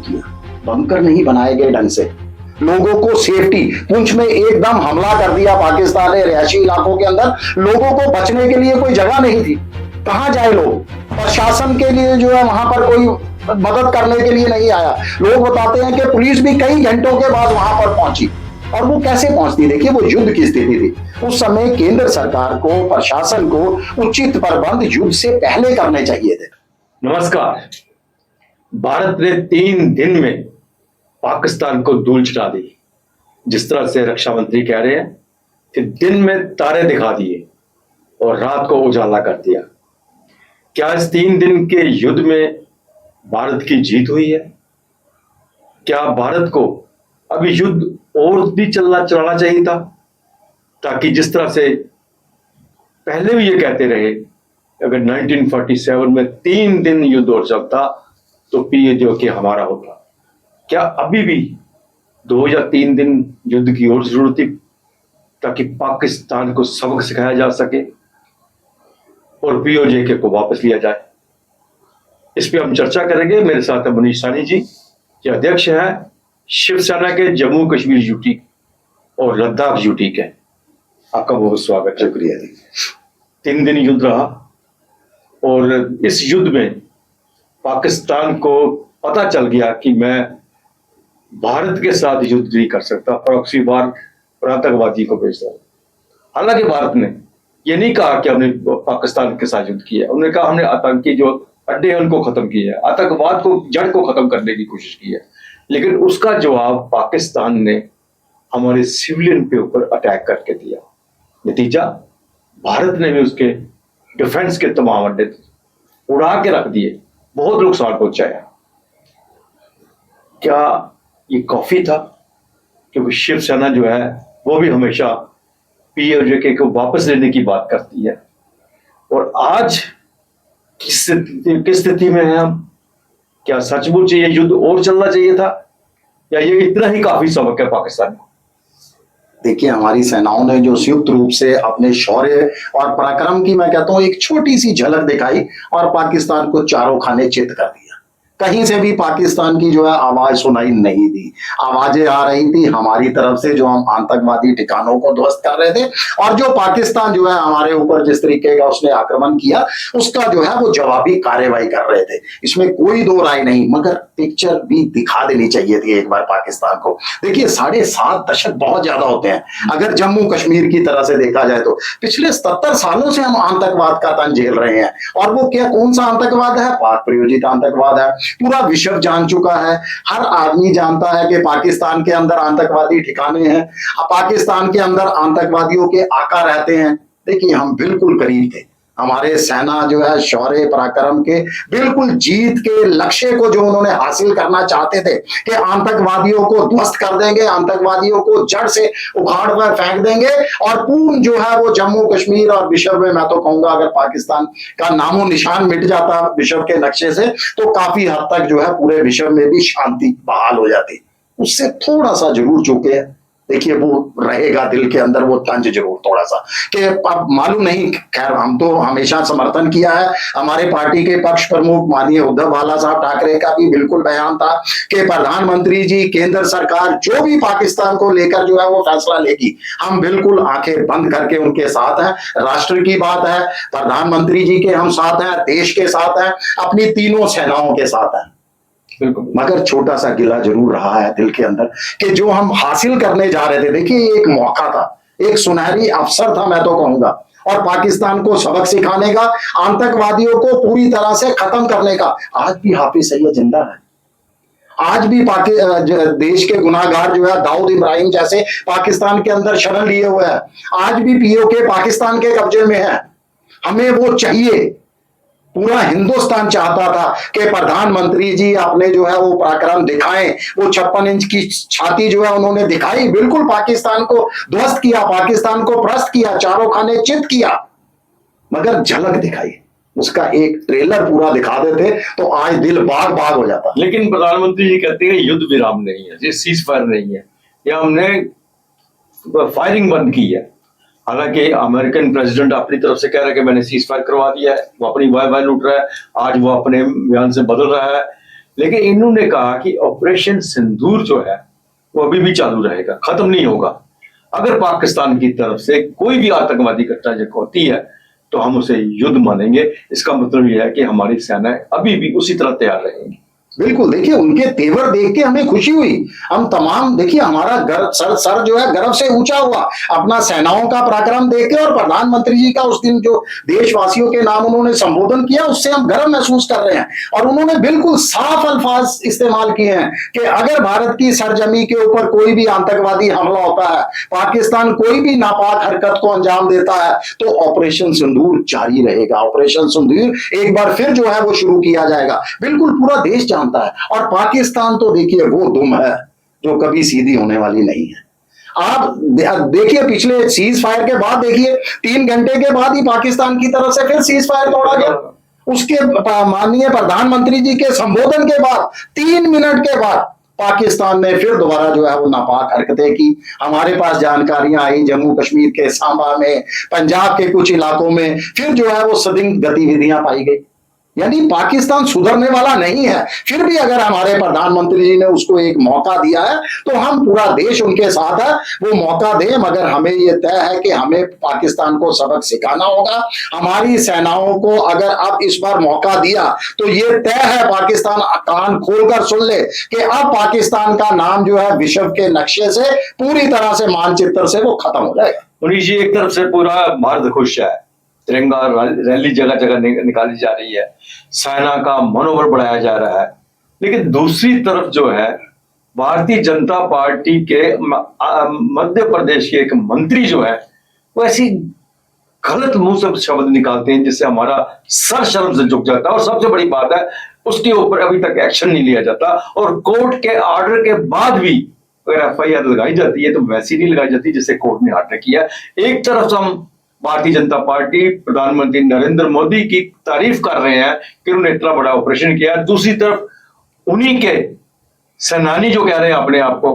किया, बंकर नहीं बनाए गए ढंग से, लोगों को सेफ्टी, पुंछ में एकदम हमला कर दिया पाकिस्तान ने रिहायशी इलाकों के अंदर, लोगों को बचने के लिए कोई जगह नहीं थी, कहां जाए लोग, प्रशासन के लिए जो है वहां पर कोई मदद करने के लिए नहीं आया। लोग बताते हैं कि पुलिस भी कई घंटों के बाद वहां पर पहुंची, और वो कैसे पहुंचती, देखिए वो युद्ध की स्थिति थी उस समय। केंद्र सरकार को, प्रशासन को उचित प्रबंध युद्ध से पहले करने चाहिए थे। नमस्कार। भारत ने 3 दिन में पाकिस्तान को धूल चटा दी। जिस तरह से रक्षा मंत्री कह रहे हैं कि दिन में तारे दिखा दिए और रात को उजाला कर दिया। क्या इस 3 दिन के युद्ध में भारत की जीत हुई है? क्या भारत को अभी युद्ध और भी चलाना चाहिए था, ताकि जिस तरह से पहले भी ये कहते रहे अगर 1947 में 3 दिन युद्ध और चलता तो PAJK हमारा होता। क्या अभी भी 2 या 3 दिन युद्ध की और जरूरत थी, ताकि पाकिस्तान को सबक सिखाया जा सके और PAJK को वापस लिया जाए? इस पे हम चर्चा करेंगे। मेरे साथ है मनीष साहनी जी, जो अध्यक्ष है शिवसेना के जम्मू कश्मीर यूटी और लद्दाख यूटी के। आपका बहुत स्वागत है। शुक्रिया जी। 3 दिन युद्ध रहा और इस युद्ध में पाकिस्तान को पता चल गया कि मैं भारत के साथ युद्ध नहीं कर सकता, प्रॉक्सी वार और आतंकवादी को भेज दो। हालांकि भारत ने यह नहीं कहा कि हमने पाकिस्तान के साथ युद्ध किया, उन्होंने कहा हमने आतंकी जो अड्डे हैं उनको खत्म किया है, आतंकवाद को जड़ को खत्म करने की कोशिश की है। लेकिन उसका जवाब पाकिस्तान ने हमारे सिविलियन पे ऊपर अटैक करके दिया। नतीजा, भारत ने भी उसके डिफेंस के तमाम अड्डे उड़ा के रख दिए, बहुत नुकसान पहुंचाया। क्या ये काफी था? क्योंकि शिवसेना जो है वो भी हमेशा PAJK को वापस लेने की बात करती है। और आज किस स्थिति में है हम? क्या सचमुच ये युद्ध और चलना चाहिए था, या ये इतना ही काफी सबक है पाकिस्तान को? देखिए, हमारी सेनाओं ने जो संयुक्त रूप से अपने शौर्य और पराक्रम की, मैं कहता हूं, एक छोटी सी झलक दिखाई और पाकिस्तान को चारों खाने चित कर दिया। कहीं से भी पाकिस्तान की जो है आवाज सुनाई नहीं दी। आवाजें आ रही थी हमारी तरफ से, जो हम आतंकवादी ठिकानों को ध्वस्त कर रहे थे, और जो पाकिस्तान जो है हमारे ऊपर जिस तरीके का उसने आक्रमण किया, उसका जो है वो जवाबी कार्रवाई कर रहे थे। इसमें कोई दो राय नहीं, मगर पिक्चर भी दिखा देनी चाहिए थी एक बार पाकिस्तान को। देखिए, 7.5 दशक बहुत ज्यादा होते हैं अगर जम्मू कश्मीर की तरह से देखा जाए तो। पिछले 70 सालों से हम आतंकवाद का तन झेल रहे हैं, और वो क्या, कौन सा आतंकवाद है? पाक प्रायोजित आतंकवाद है। पूरा विश्व जान चुका है, हर आदमी जानता है कि पाकिस्तान के अंदर आतंकवादी ठिकाने हैं, पाकिस्तान के अंदर आतंकवादियों के आका रहते हैं। देखिए, हम बिल्कुल करीब थे, हमारे सेना जो है शौर्य पराक्रम के बिल्कुल जीत के लक्ष्य को जो उन्होंने हासिल करना चाहते थे कि आतंकवादियों को ध्वस्त कर देंगे, आतंकवादियों को जड़ से उखाड़ कर फेंक देंगे, और पूर्ण जो है वो जम्मू कश्मीर और विश्व में, मैं तो कहूंगा अगर पाकिस्तान का नामो निशान मिट जाता विश्व के नक्शे से, तो काफी हद तक जो है पूरे विश्व में भी शांति बहाल हो जाती। उससे थोड़ा सा जरूर चूके हैं। देखिए, वो रहेगा दिल के अंदर वो तंज जरूर थोड़ा सा, कि अब मालूम नहीं। खैर, हम तो हमेशा समर्थन किया है। हमारे पार्टी के पक्ष प्रमुख माननीय उद्धव बाला साहब ठाकरे का भी बिल्कुल बयान था कि प्रधानमंत्री जी, केंद्र सरकार जो भी पाकिस्तान को लेकर जो है वो फैसला लेगी, हम बिल्कुल आंखें बंद करके उनके साथ हैं। राष्ट्र की बात है, प्रधानमंत्री जी के हम साथ हैं, देश के साथ हैं, अपनी तीनों सेनाओं के साथ हैं। मगर छोटा सा गिला जरूर रहा है दिल के अंदर कि जो हम हासिल करने जा रहे थे, देखिए एक मौका था, एक सुनहरी अवसर था, मैं तो कहूंगा, और पाकिस्तान को सबक सिखाने का, आतंकवादियों को पूरी तरह से खत्म करने का। आज भी हाफिज सईद जिंदा है, आज भी देश के गुनाहगार जो है दाऊद इब्राहिम जैसे पाकिस्तान के अंदर शरण लिए हुए हैं, आज भी POK पाकिस्तान के कब्जे में है। हमें वो चाहिए। पूरा हिंदुस्तान चाहता था कि प्रधानमंत्री जी अपने जो है वो पराक्रम दिखाएं। वो 56 इंच की छाती जो है उन्होंने दिखाई, बिल्कुल पाकिस्तान को ध्वस्त किया, पाकिस्तान को भ्रष्ट किया, चारों खाने चित किया, मगर झलक दिखाई। उसका एक ट्रेलर पूरा दिखा देते तो आज दिल बाग बाग हो जाता। लेकिन प्रधानमंत्री जी कहते हैं युद्ध विराम नहीं है, ये सीज फायर नहीं है, या हमने फायरिंग बंद की है। हालांकि अमेरिकन प्रेसिडेंट अपनी तरफ से कह रहा है कि मैंने सीज फायर करवा दिया है, वो अपनी वाह वाह लूट रहा है। आज वो अपने बयान से बदल रहा है, लेकिन इन्होंने कहा कि ऑपरेशन सिंदूर जो है वो अभी भी चालू रहेगा, खत्म नहीं होगा। अगर पाकिस्तान की तरफ से कोई भी आतंकवादी घटना जब होती है तो हम उसे युद्ध मानेंगे। इसका मतलब यह है कि हमारी सेनाएं अभी भी उसी तरह तैयार रहेंगी। बिल्कुल, देखिए उनके तेवर देख के हमें खुशी हुई। हम तमाम देखिए हमारा गर्व सर जो है गर्व से ऊंचा हुआ अपना सेनाओं का पराक्रम देख के, और प्रधानमंत्री जी का उस दिन जो देशवासियों के नाम उन्होंने संबोधन किया उससे हम गर्व महसूस कर रहे हैं। और उन्होंने बिल्कुल साफ अल्फाज इस्तेमाल किए हैं कि अगर भारत की सरजमी के ऊपर कोई भी आतंकवादी हमला होता है, पाकिस्तान कोई भी नापाक हरकत को अंजाम देता है, तो ऑपरेशन सिंदूर जारी रहेगा। ऑपरेशन सिंदूर एक बार फिर जो है वो शुरू किया जाएगा। बिल्कुल पूरा देश जानता है। और पाकिस्तान तो देखिए वो दुम है जो कभी सीधी होने वाली नहीं है। आप देखिए पिछले सीज फायर के बाद देखिए 3 घंटे के बाद ही पाकिस्तान की तरफ से फिर सीज फायर तोड़ा गया। उसके माननीय प्रधानमंत्री जी के संबोधन के बाद 3 मिनट के बाद पाकिस्तान ने फिर दोबारा जो है वो नापाक हरकतें की। हमारे पास जानकारियां आई जम्मू कश्मीर के सांबा में, पंजाब के कुछ इलाकों में फिर जो है वो सदिंग गतिविधियां पाई गई। यानी पाकिस्तान सुधरने वाला नहीं है। फिर भी अगर हमारे प्रधानमंत्री जी ने उसको एक मौका दिया है तो हम पूरा देश उनके साथ है, वो मौका दें। मगर हमें यह तय है कि हमें पाकिस्तान को सबक सिखाना होगा। हमारी सेनाओं को अगर अब इस बार मौका दिया तो ये तय है, पाकिस्तान कान खोलकर सुन ले कि अब पाकिस्तान का नाम जो है विश्व के नक्शे से पूरी तरह से मानचित्र से वो खत्म हो जाएगा। मनीष जी, एक तरफ से पूरा भारत खुश है, तिरंगा रैली जगह जगह निकाली जा रही है, सेना का मनोबल बढ़ाया जा रहा है, लेकिन दूसरी तरफ जो है भारतीय जनता पार्टी के मध्य प्रदेश के एक मंत्री जो है वो ऐसी गलत मुंह से शब्द निकालते हैं जिससे हमारा सर शर्म से झुक जाता है। और सबसे बड़ी बात है उसके ऊपर अभी तक एक्शन नहीं लिया जाता, और कोर्ट के ऑर्डर के बाद भी अगर FIR लगाई जाती है तो वैसी नहीं लगाई जाती जिससे कोर्ट ने ऑर्डर किया। एक तरफ से हम भारतीय जनता पार्टी प्रधानमंत्री नरेंद्र मोदी की तारीफ कर रहे हैं कि उन्होंने इतना बड़ा ऑपरेशन किया, दूसरी तरफ उन्हीं के सेनानी जो कह रहे हैं अपने आप को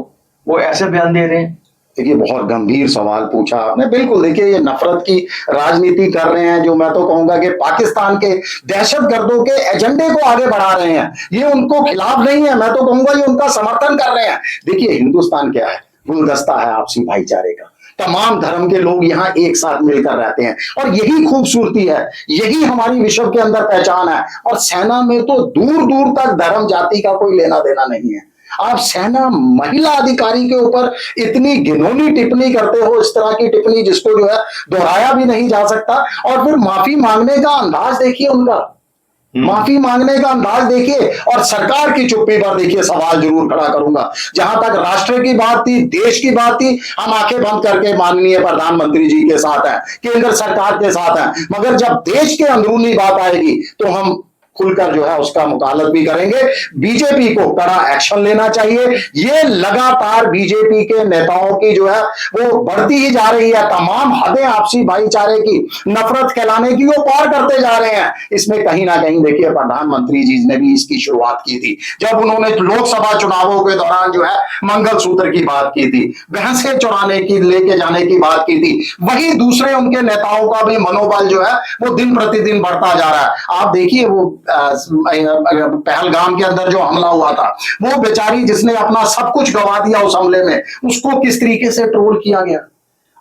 वो ऐसे बयान दे रहे हैं। देखिए बहुत गंभीर सवाल पूछा आपने। बिल्कुल देखिए ये नफरत की राजनीति कर रहे हैं, जो मैं तो कहूंगा कि पाकिस्तान के दहशतगर्दों के एजेंडे को आगे बढ़ा रहे हैं। ये उनको खिलाफ नहीं है, मैं तो कहूंगा ये उनका समर्थन कर रहे हैं। देखिए हिंदुस्तान क्या है, गुलदस्ता है आपसी भाईचारे का। तमाम धर्म के लोग यहाँ एक साथ मिलकर रहते हैं और यही खूबसूरती है, यही हमारी विश्व के अंदर पहचान है। और सेना में तो दूर दूर तक धर्म जाति का कोई लेना देना नहीं है। आप सेना महिला अधिकारी के ऊपर इतनी घिनौनी टिप्पणी करते हो, इस तरह की टिप्पणी जिसको जो है दोहराया भी नहीं जा सकता। और फिर माफी मांगने का अंदाज देखिए उनका, माफी मांगने का अंदाज देखिए। और सरकार की चुप्पी पर देखिए सवाल जरूर खड़ा करूंगा। जहां तक राष्ट्र की बात थी, देश की बात थी, हम आंखें बंद करके माननीय प्रधानमंत्री जी के साथ हैं, केंद्र सरकार के साथ हैं। मगर जब देश के अंदरूनी बात आएगी तो हम खुलकर जो है उसका मुकालत भी करेंगे। बीजेपी को कड़ा एक्शन लेना चाहिए। ये लगातार बीजेपी के नेताओं की जो है वो बढ़ती ही जा रही है। तमाम हदें आपसी भाईचारे की, नफरत फैलाने की वो पार करते जा रहे हैं। इसमें कहीं ना कहीं देखिए प्रधानमंत्री जी ने भी इसकी शुरुआत की थी जब उन्होंने लोकसभा चुनावों के दौरान जो है मंगलसूत्र की बात की थी, भैंसे चुराने की, लेके जाने की बात की थी। वही दूसरे उनके नेताओं का भी मनोबल जो है वो दिन प्रतिदिन बढ़ता जा रहा है। आप देखिए वो पहलगाम के अंदर जो हमला हुआ था, वो बेचारी जिसने अपना सब कुछ गवा दिया उस हमले में, उसको किस तरीके से ट्रोल किया गया।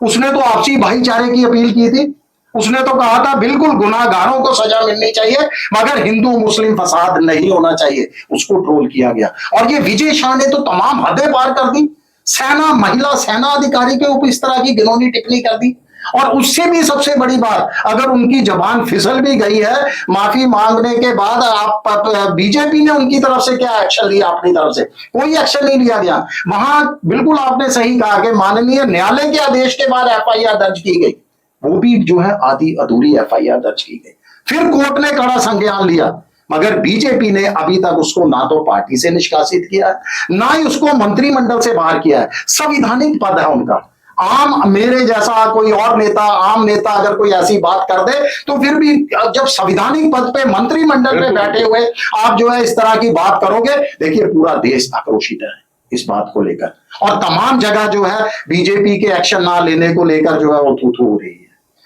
उसने तो आपसी भाईचारे की अपील की थी। उसने तो कहा था बिल्कुल गुनाहगारों को सजा मिलनी चाहिए मगर हिंदू मुस्लिम फसाद नहीं होना चाहिए। उसको ट्रोल किया गया। और ये विजय शाह ने तो तमाम हदें पार कर दी। सेना महिला सेना अधिकारी के ऊपर इस तरह की घिनौनी टिप्पणी कर दी। और उससे भी सबसे बड़ी बात, अगर उनकी जबान फिसल भी गई है माफी मांगने के बाद, आप बीजेपी ने उनकी तरफ से क्या एक्शन लिया? अपनी तरफ से कोई एक्शन नहीं लिया गया। वहां बिल्कुल आपने सही कहा कि माननीय न्यायालय के आदेश के बाद FIR दर्ज की गई, वो भी जो है आधी अधूरी FIR दर्ज की गई। फिर कोर्ट ने कड़ा संज्ञान लिया मगर बीजेपी ने अभी तक उसको ना तो पार्टी से निष्कासित किया है, ना ही उसको मंत्रिमंडल से बाहर किया है। संवैधानिक पद है उनका। आम मेरे जैसा कोई और नेता, आम नेता अगर कोई ऐसी बात कर दे तो फिर भी जब संवैधानिक पद पे मंत्रिमंडल पे बैठे हुए आप जो है इस तरह की बात करोगे, देखिए पूरा देश आक्रोशित है इस बात को लेकर। और तमाम जगह जो है बीजेपी के एक्शन ना लेने को लेकर जो है वो थू थू हो रही है।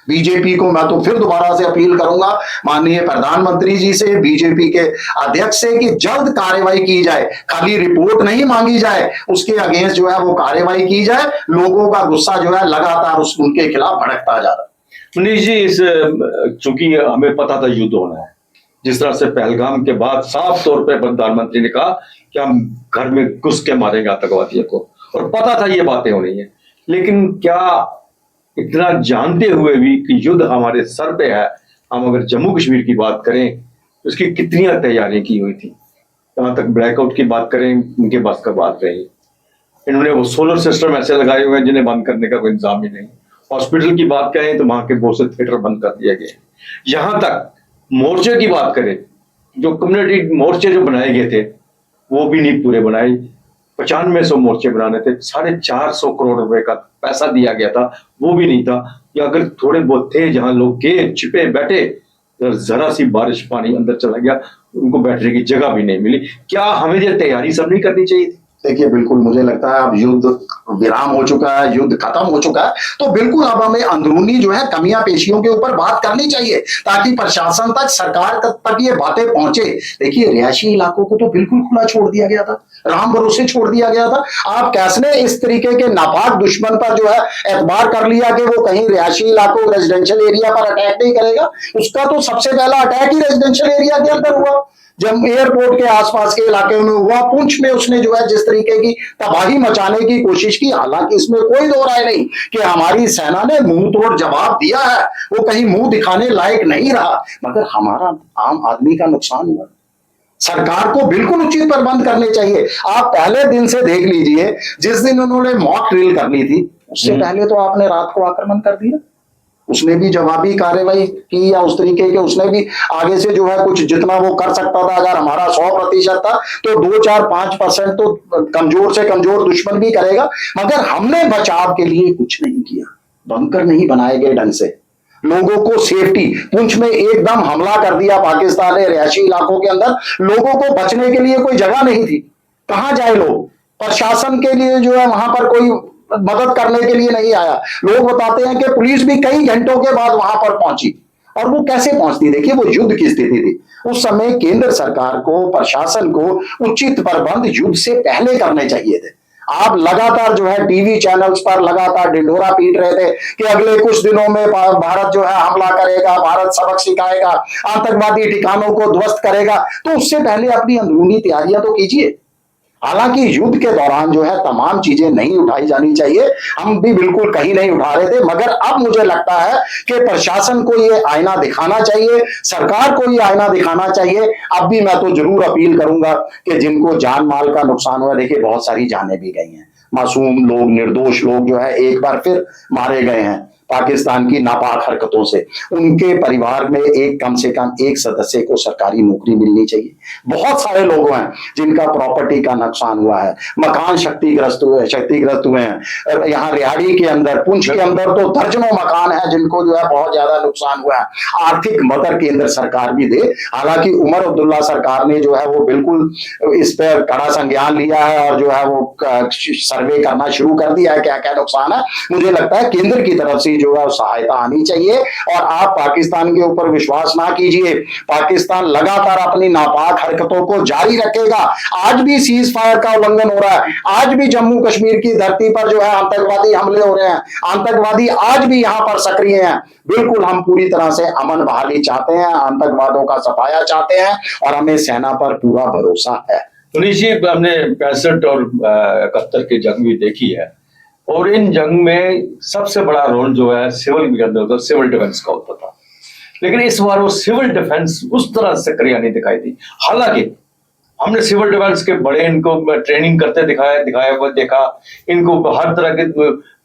बीजेपी को मैं तो फिर दोबारा से अपील करूंगा माननीय प्रधानमंत्री जी से, बीजेपी के अध्यक्ष से, कि जल्द कार्रवाई की जाए, खाली रिपोर्ट नहीं मांगी जाए, उसके अगेंस्ट जो है वो कार्रवाई की जाए। लोगों का गुस्सा जो है लगातार उनके खिलाफ भड़कता जा रहा है। मनीष जी, इस चूंकि हमें पता था युद्ध होना है, जिस तरह से पहलगाम के बाद साफ तौर पे प्रधानमंत्री ने कहा कि हम घर में घुस के मारेंगे आतंकवादियों को, और पता था ये बातें हो रही है, लेकिन क्या इतना जानते हुए भी कि युद्ध हमारे सर पे है, हम अगर जम्मू कश्मीर की बात करें तो उसकी कितनी तैयारियां की हुई थी। जहां तक ब्लैकआउट की बात करें, उनके बस का बात रही। इन्होंने वो सोलर सिस्टम ऐसे लगाए हुए हैं जिन्हें बंद करने का कोई इंतजाम ही नहीं। हॉस्पिटल की बात करें तो वहां के बहुत से थिएटर बंद कर दिए गए। यहां तक मोर्चे की बात करें, जो कम्युनिटी मोर्चे जो बनाए गए थे वो भी नहीं पूरे बनाए। 9500 मोर्चे बनाने थे, 450 करोड़ रुपए का पैसा दिया गया था, वो भी नहीं था। या अगर थोड़े बहुत थे जहां लोग गए छिपे बैठे, जरा सी बारिश पानी अंदर चला गया, उनको बैठने की जगह भी नहीं मिली। क्या हमें ये तैयारी सब नहीं करनी चाहिए थी? देखिए, बिल्कुल मुझे लगता है अब युद्ध विराम हो चुका है, युद्ध खत्म हो चुका है, तो बिल्कुल अब हमें अंदरूनी जो है कमियां पेशियों के ऊपर बात करनी चाहिए, ताकि प्रशासन तक, सरकार तक ये बातें पहुंचे। देखिए, रिहायशी इलाकों को तो बिल्कुल खुला छोड़ दिया गया था, राम भरोसे छोड़ दिया गया था। आप कैसे इस तरीके के नापाक दुश्मन पर जो है एतबार कर लिया कि वो कहीं रिहायशी इलाकों, रेजिडेंशियल एरिया पर अटैक नहीं करेगा? उसका तो सबसे पहला अटैक ही रेजिडेंशियल एरिया के अंदर हुआ, जब एयरपोर्ट के आसपास के इलाके में हुआ। पुंछ में उसने जो है जिस तरीके की तबाही मचाने की कोशिश की, हालांकि इसमें कोई दो राय नहीं कि हमारी सेना ने मुंह तोड़ जवाब दिया है, वो कहीं मुंह दिखाने लायक नहीं रहा, मगर हमारा आम आदमी का नुकसान हुआ। सरकार को बिल्कुल उचित प्रबंध करने चाहिए। आप पहले दिन से देख लीजिए, जिस दिन उन्होंने मॉक ड्रिल करनी थी उससे पहले तो आपने रात को आक्रमण कर दिया। उसने भी जवाबी कार्रवाई की, या उस तरीके के उसने भी आगे से जो है कुछ जितना वो कर सकता था, अगर हमारा 100% था तो 2-4-5% तो कमजोर से कमजोर दुश्मन भी करेगा, मगर हमने बचाव के लिए कुछ नहीं किया। बंकर नहीं बनाए गए ढंग से, लोगों को सेफ्टी, पुंछ में एकदम हमला कर दिया पाकिस्तान ने रिहायशी इलाकों के अंदर, लोगों को बचने के लिए कोई जगह नहीं थी। कहां जाए लोग? प्रशासन के लिए जो है वहां पर कोई मदद करने के लिए नहीं आया। लोग बताते हैं कि पुलिस भी कई घंटों के बाद वहां पर पहुंची, और वो कैसे पहुंचती? देखिए, वो युद्ध की स्थिति थी उस समय। केंद्र सरकार को, प्रशासन को उचित प्रबंध युद्ध से पहले करने चाहिए थे। आप लगातार जो है टीवी चैनल्स पर लगातार ढिंढोरा पीट रहे थे कि अगले कुछ दिनों में भारत जो है हमला करेगा, भारत सबक सिखाएगा, आतंकवादी ठिकानों को ध्वस्त करेगा। तो उससे पहले अपनी अंदरूनी तैयारियां तो कीजिए। हालांकि युद्ध के दौरान जो है तमाम चीजें नहीं उठाई जानी चाहिए, हम भी बिल्कुल कहीं नहीं उठा रहे थे, मगर अब मुझे लगता है कि प्रशासन को ये आईना दिखाना चाहिए, सरकार को ये आईना दिखाना चाहिए। अब भी मैं तो जरूर अपील करूंगा कि जिनको जान माल का नुकसान हुआ, देखिए बहुत सारी जानें भी गई हैं, मासूम लोग, निर्दोष लोग जो है एक बार फिर मारे गए हैं पाकिस्तान की नापाक हरकतों से। उनके परिवार में एक कम से कम एक सदस्य को सरकारी नौकरी मिलनी चाहिए। बहुत सारे लोग हैं जिनका प्रॉपर्टी का नुकसान हुआ है, मकान क्षतिग्रस्त हुए हैं। यहाँ रिहाड़ी के अंदर, पुंछ के अंदर तो दर्जनों मकान है जिनको जो है बहुत ज्यादा नुकसान हुआ है। आर्थिक मदद केंद्र सरकार भी दे। हालांकि उमर अब्दुल्ला सरकार ने जो है वो बिल्कुल इस पर कड़ा संज्ञान लिया है और जो है वो सर्वे करना शुरू कर दिया है क्या क्या नुकसान है। मुझे लगता है केंद्र की तरफ से जो है सहायता आनी चाहिए, और आप पाकिस्तान के ऊपर विश्वास ना कीजिए। पाकिस्तान लगातार अपनी नापाक हरकतों को जारी रखेगा। आज भी सीज फायर का उल्लंघन हो रहा है, आज भी जम्मू कश्मीर की धरती पर जो है आतंकवादी हमले हो रहे हैं, आतंकवादी आज भी यहां पर सक्रिय हैं। बिल्कुल हम पूरी तरह से अमन बहाली चाहते हैं, आतंकवादों का सफाया चाहते हैं, और हमें सेना पर पूरा भरोसा है। मनीष जी, हमने 65 और 71 की जंग भी देखी है, और इन जंग में सबसे बड़ा रोल जो है सिविल के अंदर होता, सिविल डिफेंस का होता था। लेकिन इस बार वो सिविल डिफेंस उस तरह सक्रिय नहीं दिखाई दी। हालांकि हमने सिविल डिफेंस के बड़े इनको ट्रेनिंग करते देखा, इनको हर तरह की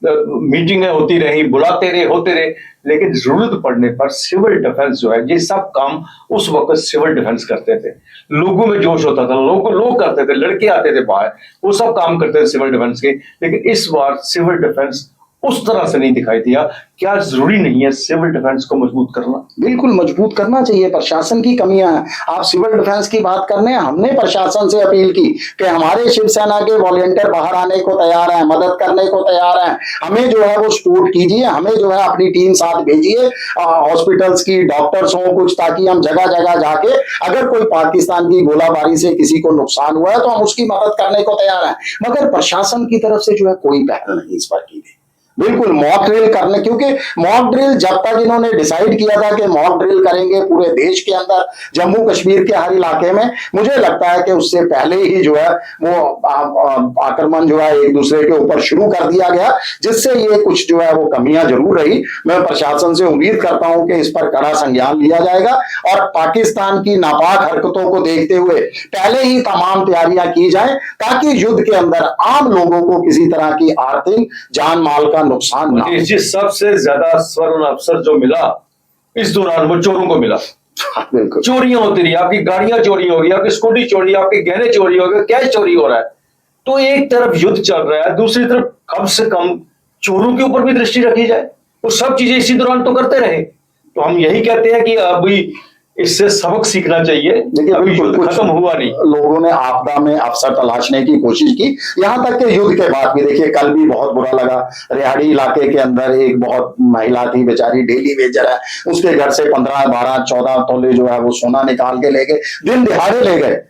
मीटिंगें होती रही, बुलाते रहे, होते रहे, लेकिन जरूरत पड़ने पर सिविल डिफेंस जो है, ये सब काम उस वक्त सिविल डिफेंस करते थे। लोगों में जोश होता था, लोग करते थे, लड़के आते थे बाहर, वो सब काम करते थे सिविल डिफेंस के। लेकिन इस बार सिविल डिफेंस उस तरह से नहीं दिखाई दिया। क्या जरूरी नहीं है सिविल डिफेंस को मजबूत करना? बिल्कुल मजबूत करना चाहिए। प्रशासन की कमियां हैं। आप सिविल डिफेंस की बात करने, हमने प्रशासन से अपील की कि हमारे शिवसेना के वॉलंटियर बाहर आने को तैयार हैं, मदद करने को तैयार हैं, हमें जो है वो सपोर्ट कीजिए, हमें जो है अपनी टीम साथ भेजिए, हॉस्पिटल्स की, डॉक्टर्स हो कुछ, ताकि हम जगह जगह जाके अगर कोई पाकिस्तान की गोलाबारी से किसी को नुकसान हुआ है तो हम उसकी मदद करने को तैयार हैं। मगर प्रशासन की तरफ से जो है कोई पहल नहीं इस पर की गई। बिल्कुल मॉक ड्रिल करने, क्योंकि मॉक ड्रिल जब तक इन्होंने डिसाइड किया था कि मॉक ड्रिल करेंगे पूरे देश के अंदर, जम्मू कश्मीर के हर इलाके में, मुझे लगता है कि उससे पहले ही जो है वो आक्रमण जो है एक दूसरे के ऊपर शुरू कर दिया गया, जिससे ये कुछ जो है वो कमियां जरूर रही। मैं प्रशासन से उम्मीद करता हूं कि इस पर कड़ा संज्ञान लिया जाएगा और पाकिस्तान की नापाक हरकतों को देखते हुए पहले ही तमाम तैयारियां की जाए, ताकि युद्ध के अंदर आम लोगों को किसी तरह की आर्थिक जान माल का नुकसान ना हो। जी, सबसे ज्यादा स्वर्ण अवसर जो मिला इस दौरान वो चोरों को मिला। बिल्कुल चोरियां होती रही, आपकी गाड़ियां चोरी हो गई, आपकी स्कूटी चोरी, आपके गहने चोरी हो गए, कैश चोरी हो रहा है। तो एक तरफ युद्ध चल रहा है, दूसरी तरफ कम से कम चोरों के ऊपर भी दृष्टि रखी जाए। वो सब चीजें इसी दौरान तो करते रहे। तो हम यही कहते हैं कि अभी इससे सबक सीखना चाहिए। देखिए अभी बिल्कुल युद्ध खत्म हुआ नहीं। लोगों ने आपदा में अवसर तलाशने की कोशिश की, यहां तक कि युद्ध के बाद भी। देखिए कल भी बहुत बुरा लगा, रेहाड़ी इलाके के अंदर एक बहुत महिला थी बेचारी, डेली वेजर है, उसके घर से 15, 12, 14 तोले जो है वो सोना निकाल के ले गए, दिन दिहाड़े ले गए।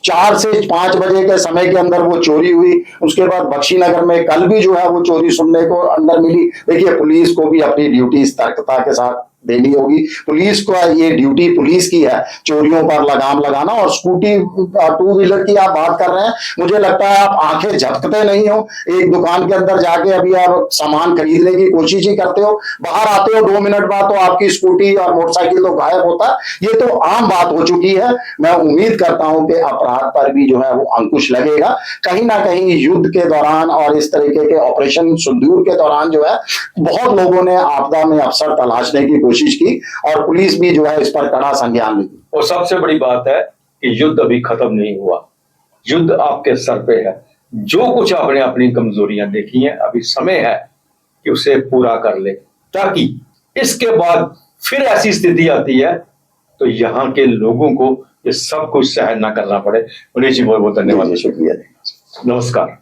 4 से 5 बजे के समय के अंदर वो चोरी हुई। उसके बाद बख्शीनगर में कल भी जो है वो चोरी सुनने को अंदर मिली। देखिए पुलिस को भी अपनी ड्यूटी सतर्कता के साथ देनी होगी। पुलिस को ये ड्यूटी पुलिस की है चोरियों पर लगाम लगाना। और स्कूटी 2 व्हीलर की आप बात कर रहे हैं, मुझे लगता है आप आंखें झपकते नहीं हो। एक दुकान के अंदर जाके अभी आप सामान खरीदने की कोशिश ही करते हो, बाहर आते हो 2 मिनट बाद तो आपकी स्कूटी और मोटरसाइकिल तो गायब होता है। ये तो आम बात हो चुकी है। मैं उम्मीद करता हूं कि अपराध पर भी जो है वो अंकुश लगेगा। कहीं ना कहीं युद्ध के दौरान और इस तरीके के ऑपरेशन सिंदूर के दौरान जो है बहुत लोगों ने आपदा में अवसर तलाशने की कोशिश की और पुलिस भी जो है इस पर कड़ा संज्ञान ली। और सबसे बड़ी बात है कि युद्ध अभी खत्म नहीं हुआ, युद्ध आपके सर पे है। जो कुछ आपने अपनी कमजोरियां देखी हैं, अभी समय है कि उसे पूरा कर ले, ताकि इसके बाद फिर ऐसी स्थिति आती है तो यहाँ के लोगों को ये सब कुछ सहन ना करना पड़े। मुनीष जी बहुत बहुत धन्यवाद। शुक्रिया। नमस्कार।